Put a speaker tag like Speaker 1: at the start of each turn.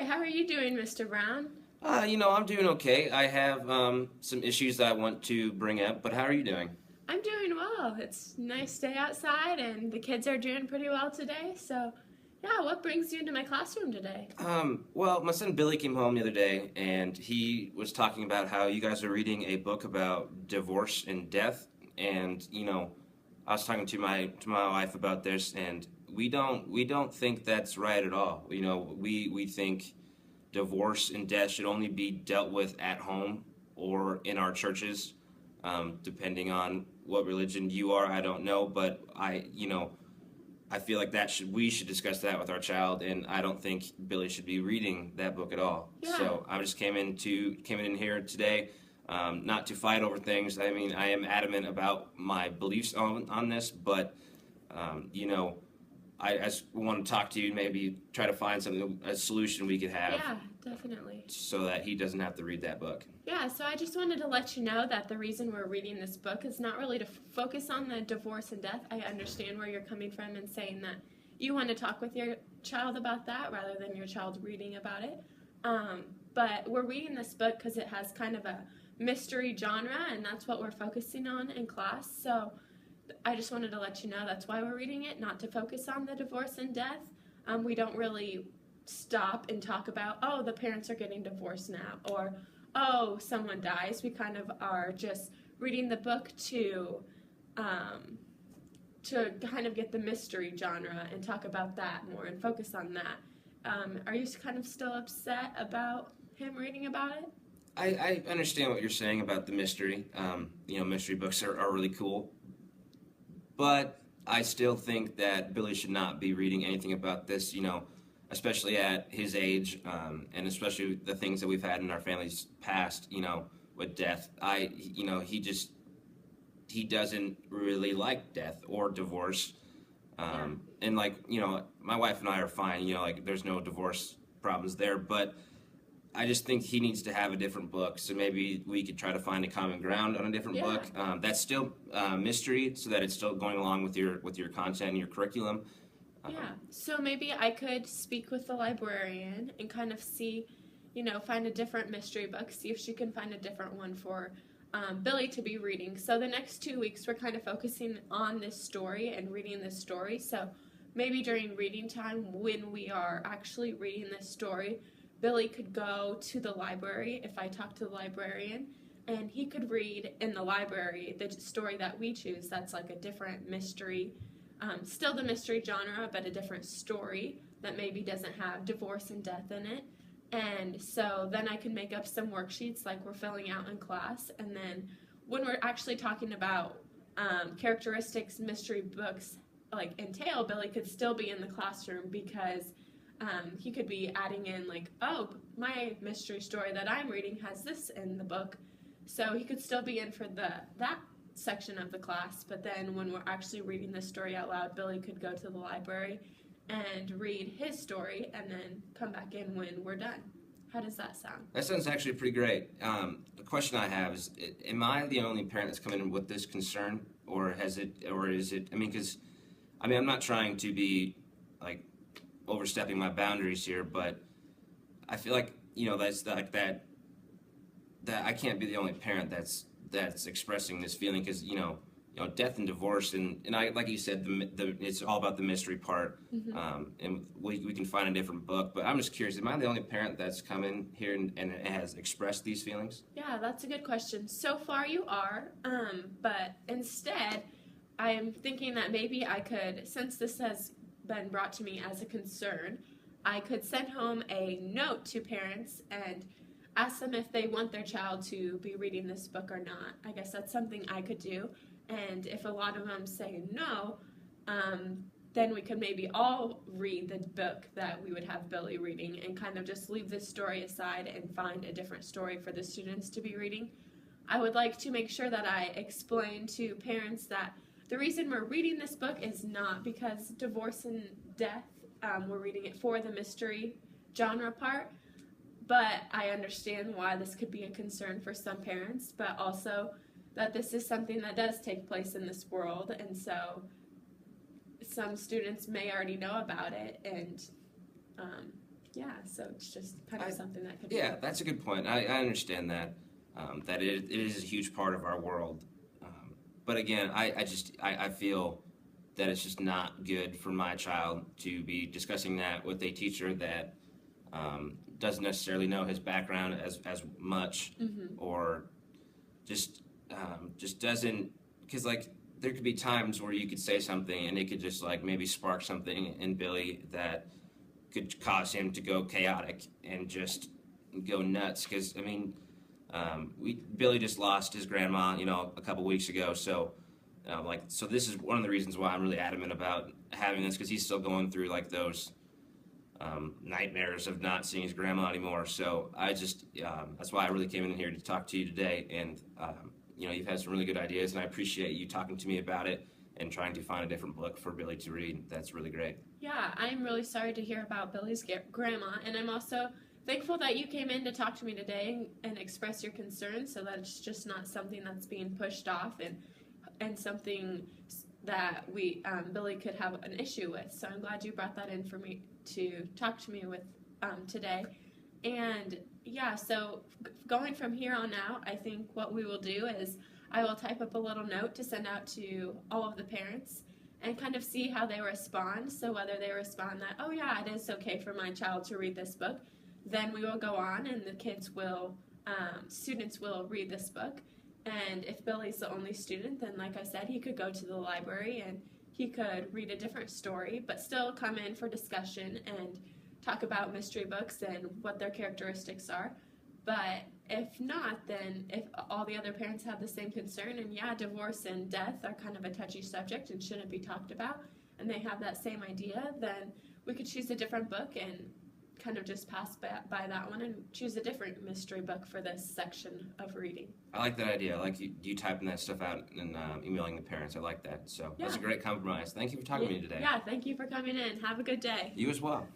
Speaker 1: How are you doing, Mr. Brown?
Speaker 2: I'm doing okay. I have some issues that I want to bring up, but how are you doing?
Speaker 1: I'm doing well. It's a nice day outside, and the kids are doing pretty well today. So, yeah, what brings you into my classroom today?
Speaker 2: Well, my son Billy came home the other day, and he was talking about how you guys are reading a book about divorce and death, and I was talking to my wife about this, and we don't think that's right at all. We think divorce and death should only be dealt with at home or in our churches, depending on what religion you are. I don't know, but I feel like we should discuss that with our child, and I don't think Billy should be reading that book at all.
Speaker 1: Yeah.
Speaker 2: So I just came in here today, not to fight over things. I mean, I am adamant about my beliefs on this, but I just want to talk to you, maybe try to find a solution we could have.
Speaker 1: Yeah, definitely.
Speaker 2: So that he doesn't have to read that book.
Speaker 1: Yeah, so I just wanted to let you know that the reason we're reading this book is not really to focus on the divorce and death. I understand where you're coming from and saying that you want to talk with your child about that rather than your child reading about it. But we're reading this book because it has kind of a mystery genre, and that's what we're focusing on in class. So I just wanted to let you know that's why we're reading it, not to focus on the divorce and death. We don't really stop and talk about, oh, the parents are getting divorced now, or oh, someone dies. We kind of are just reading the book to kind of get the mystery genre and talk about that more and focus on that. Are you kind of still upset about him reading about it?
Speaker 2: I understand what you're saying about the mystery. Mystery books are really cool. But I still think that Billy should not be reading anything about this, especially at his age, and especially the things that we've had in our family's past, with death. He doesn't really like death or divorce. And my wife and I are fine, there's no divorce problems there, but I just think he needs to have a different book. So maybe we could try to find a common ground on a different book. That's still mystery, so that it's still going along with your content and your curriculum.
Speaker 1: Yeah. So maybe I could speak with the librarian and kind of see, find a different mystery book, see if she can find a different one for Billy to be reading. So the next 2 weeks, we're kind of focusing on this story and reading this story. So maybe during reading time, when we are actually reading this story, Billy could go to the library if I talk to the librarian, and he could read in the library the story that we choose. That's like a different mystery, still the mystery genre, but a different story that maybe doesn't have divorce and death in it. And so then I can make up some worksheets like we're filling out in class, and then when we're actually talking about characteristics mystery books like entail, Billy could still be in the classroom because he could be adding in like, oh, my mystery story that I'm reading has this in the book. So he could still be in for that section of the class, but then when we're actually reading this story out loud, Billy could go to the library and read his story and then come back in when we're done. How does that sound?
Speaker 2: That sounds actually pretty great. The question I have is, am I the only parent that's coming in with this concern, or is it, because, I'm not trying to be, like, overstepping my boundaries here, but I feel like that's like that I can't be the only parent that's expressing this feeling, because death and divorce, and I, like you said, it's all about the mystery part. And we can find a different book, but I'm just curious, am I the only parent that's come in here and has expressed these feelings?
Speaker 1: Yeah, that's a good question. So far you are, but instead I am thinking that maybe I could, since this has been brought to me as a concern, I could send home a note to parents and ask them if they want their child to be reading this book or not. I guess that's something I could do, and if a lot of them say no, then we could maybe all read the book that we would have Billy reading and kind of just leave this story aside and find a different story for the students to be reading. I would like to make sure that I explain to parents that the reason we're reading this book is not because divorce and death. We're reading it for the mystery genre part, but I understand why this could be a concern for some parents, but also that this is something that does take place in this world, and so some students may already know about it, and Yeah, so it's just kind of something that could
Speaker 2: Yeah, that's a good point. I understand that, that it is a huge part of our world. But again, I feel that it's just not good for my child to be discussing that with a teacher that doesn't necessarily know his background as much, or just doesn't, because like there could be times where you could say something and it could just like maybe spark something in Billy that could cause him to go chaotic and just go nuts. Because I mean, Billy just lost his grandma, a couple weeks ago. So, so this is one of the reasons why I'm really adamant about having this, because he's still going through like those nightmares of not seeing his grandma anymore. So I just that's why I really came in here to talk to you today. And you've had some really good ideas, and I appreciate you talking to me about it and trying to find a different book for Billy to read. That's really great.
Speaker 1: Yeah, I'm really sorry to hear about Billy's grandma, and I'm also thankful that you came in to talk to me today and express your concerns, so that it's just not something that's being pushed off and something that Billy could have an issue with. So I'm glad you brought that in for me to talk to me with today. And yeah, so going from here on out, I think what we will do is I will type up a little note to send out to all of the parents and kind of see how they respond. So whether they respond that, oh yeah, it is okay for my child to read this book, then we will go on and the students will read this book. And if Billy's the only student, then like I said, he could go to the library and he could read a different story, but still come in for discussion and talk about mystery books and what their characteristics are. But if not, then if all the other parents have the same concern, and yeah, divorce and death are kind of a touchy subject and shouldn't be talked about, and they have that same idea, then we could choose a different book and kind of just pass by that one and choose a different mystery book for this section of reading.
Speaker 2: I like that idea. I like you typing that stuff out and emailing the parents. I like that. So
Speaker 1: Yeah.
Speaker 2: That's a great compromise. Thank you for talking to me today.
Speaker 1: Yeah, thank you for coming in. Have a good day.
Speaker 2: You as well.